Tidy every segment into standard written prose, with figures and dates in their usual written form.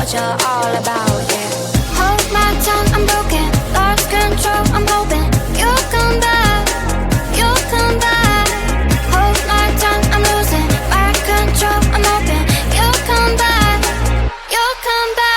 what you're all about, yeah. Hold my tongue, I'm broken, lost control, I'm hoping you'll come back, you'll come back. Hold my tongue, I'm losing my control, I'm hoping you'll come back, you'll come back.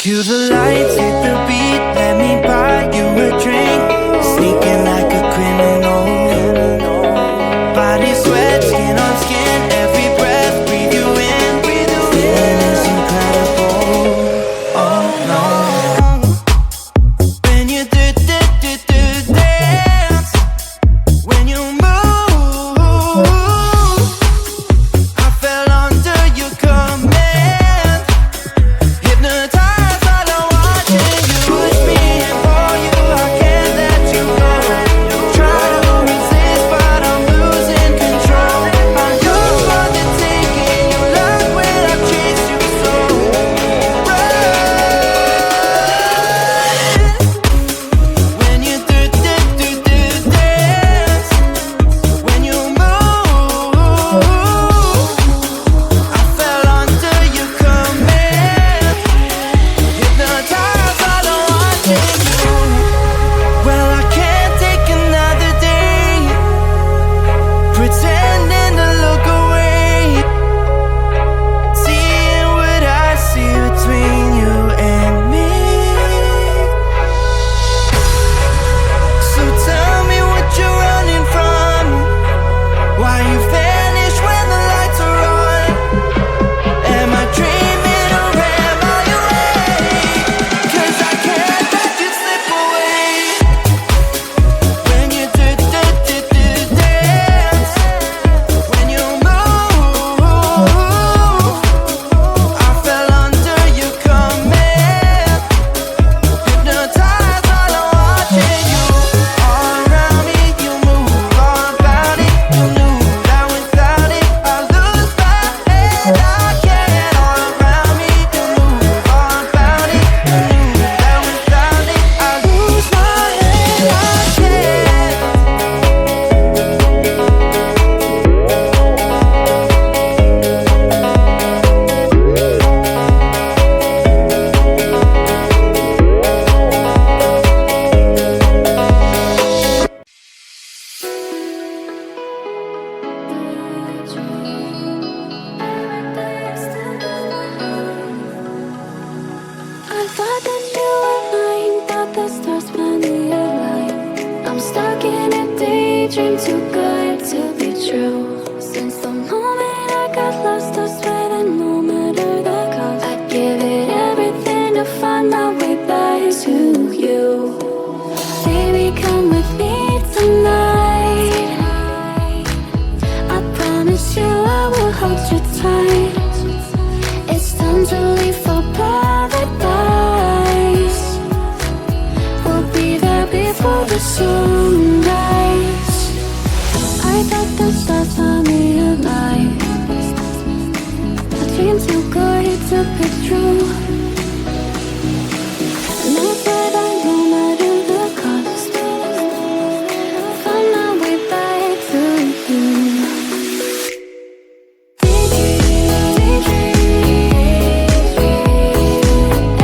Cue the lights, hit the beat, let me buy you a drink. Sneaking like a criminal. Body sweat, skin on skin, every breath, breathe you in. Feeling is incredible, oh no. When you dance, when you move, I fell under your command. Hypnotized. Hold you tight. It's time to leave for paradise. sunrise. I thought the stars saw me alive. A dream too good to be true. And I said I no matter the cost, find my way back to you.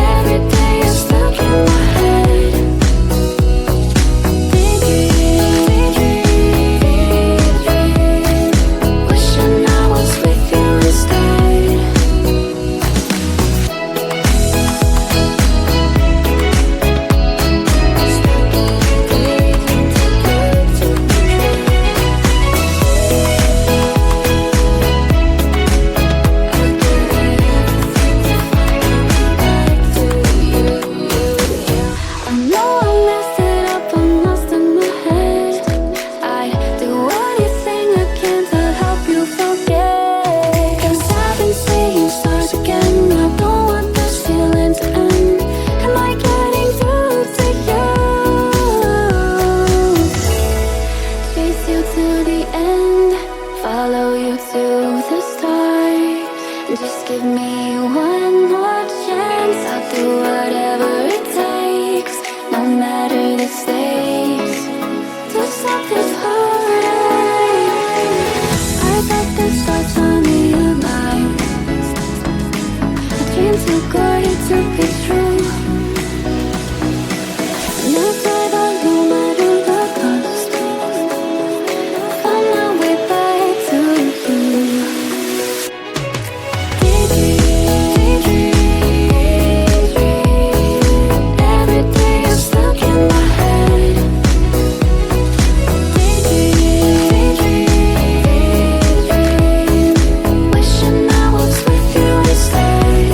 Every day you're stuck in my head. Wishing I was with you instead. I know I messed it up, I'm lost in my head. I'd do anything I can to help you forget. 'Cause I've been seeing stars again. I don't want this feeling to end. Am I getting through to you? Chase you to the end, follow you to the start. Just give me one more chance. I'll do whatever it takes, no matter the stakes, to stop this heartache. I thought the stars saw me alive. A dream too good to be true. And I said I'll no matter the cost, find my way back to you. Every day you're stuck in my head. Wishing I was with you instead.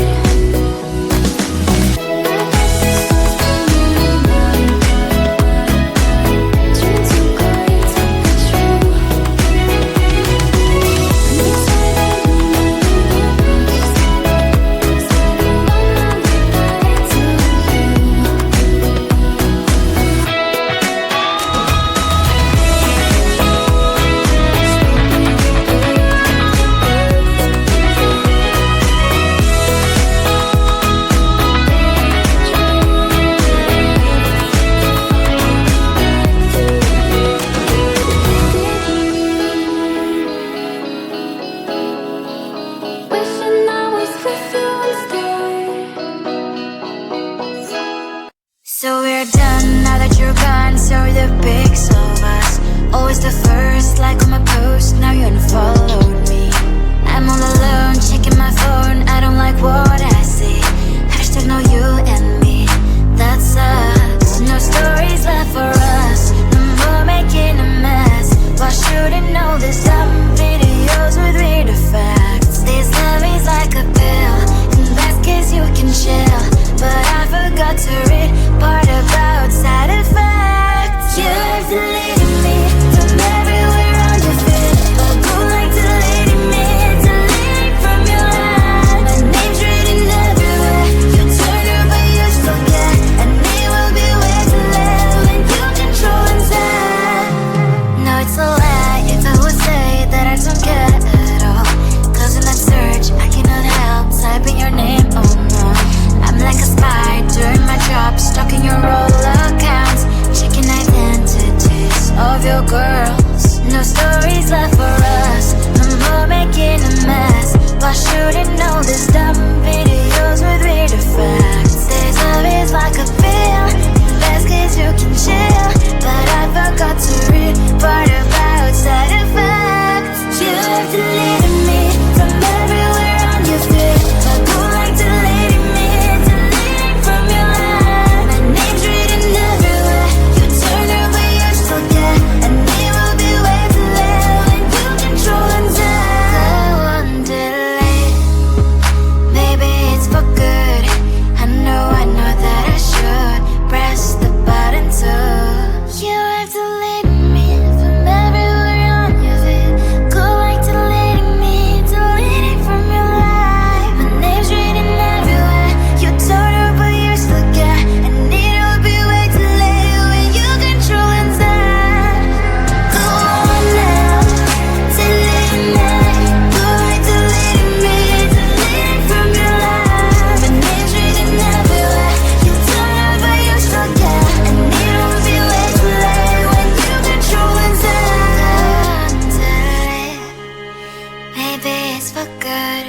ways for good.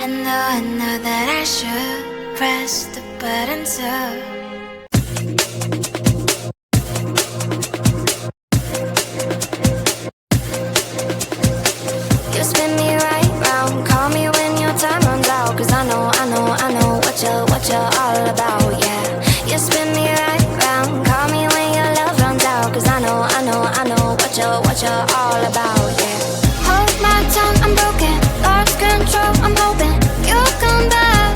And though I know that I should press the button too. You spin me right round, call me when your time runs out. Cause I know what you're all about, yeah. You spin me right round, call me when your love runs out. Cause I know what you're all about, yeah. Hold my tongue, I'm broken, lost control, I'm hoping you'll come back,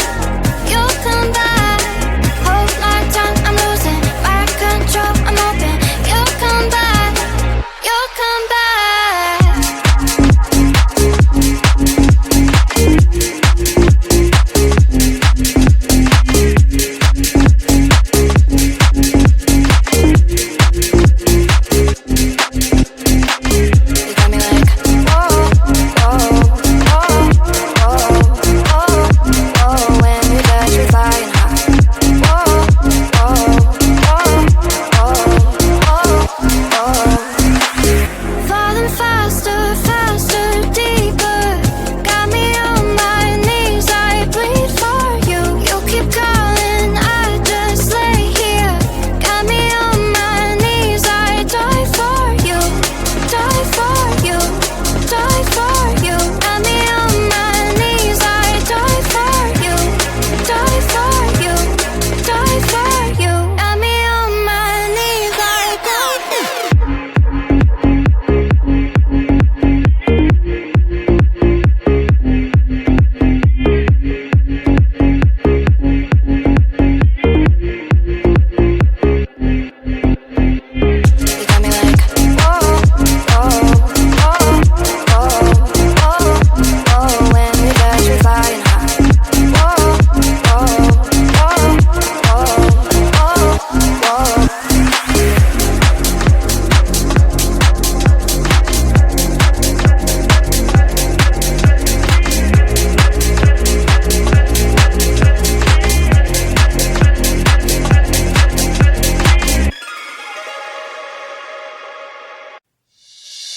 you'll come back. Hold my tongue, I'm losing my control, I'm hoping you'll come back, you'll come back.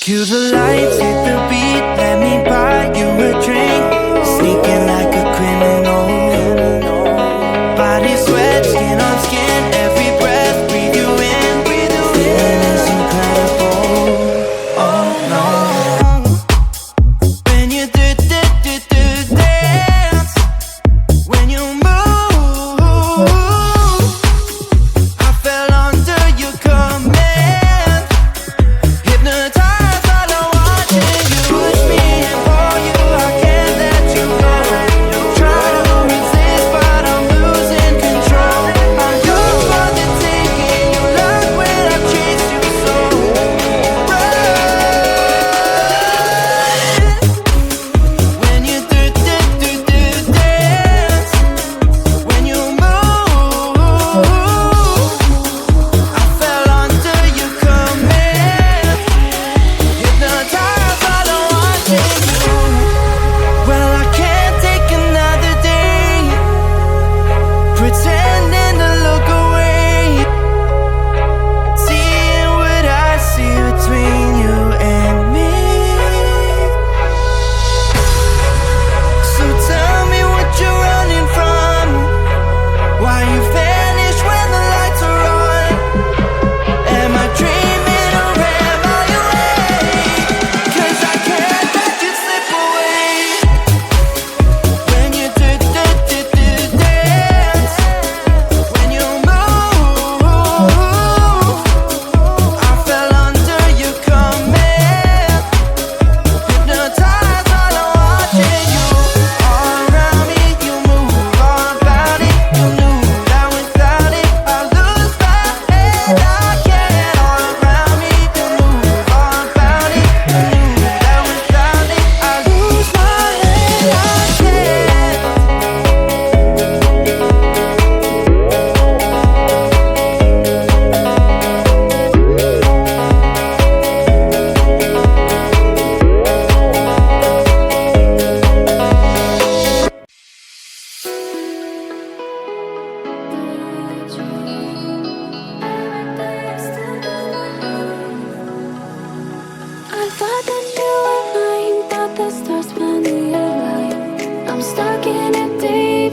Cue the lights, hit the beat, let me buy you a drink. Sneaking like a criminal. Body sweat, skin on skin, every breath, breathe you in. Feeling is incredible. Oh no. When you dance, when you move, I fell under your command. Hypnotized. You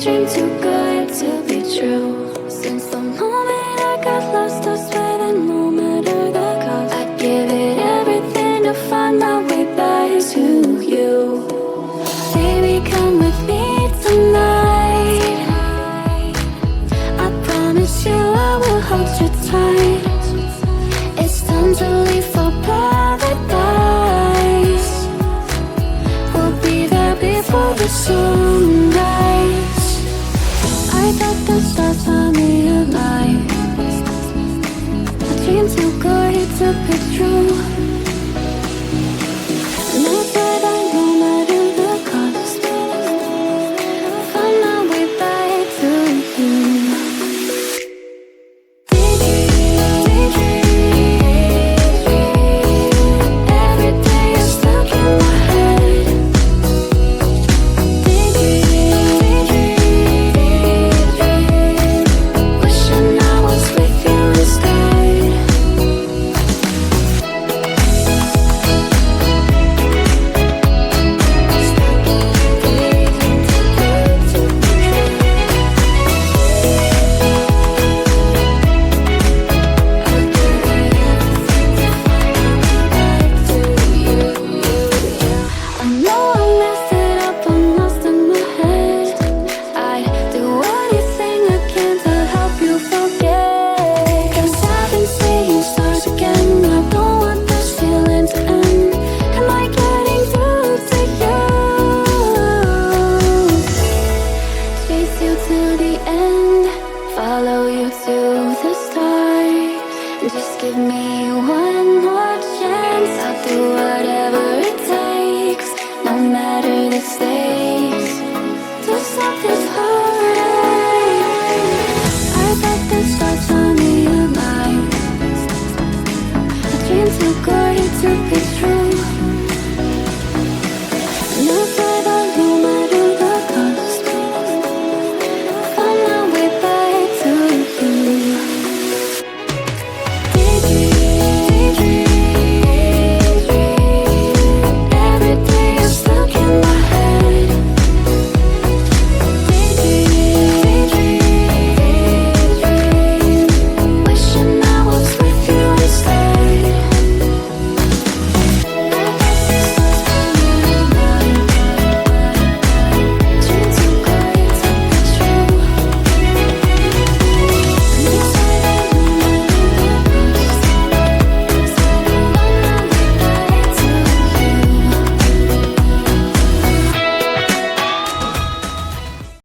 dream too good to be true. Since the moment I got lost, I swear that no matter the cost, I'd give it everything to find my way back to you. Baby, come with me tonight. I promise you I will hold you tight. It's time to leave for paradise. We'll be there before the sunrise. I thought the stars found me alive. A dream too good to be true. And I swear that no matter the cost, find my way back to you. Every day you're stuck in my head. Wishing I was with you instead. I know I messed it up, I'm lost in my head. I'd do anything I can to help you forget. 'Cause I've been seeing stars again. I don't want this feeling to end. Am I getting through to you? Chase you to the end, follow you to the start. Just give me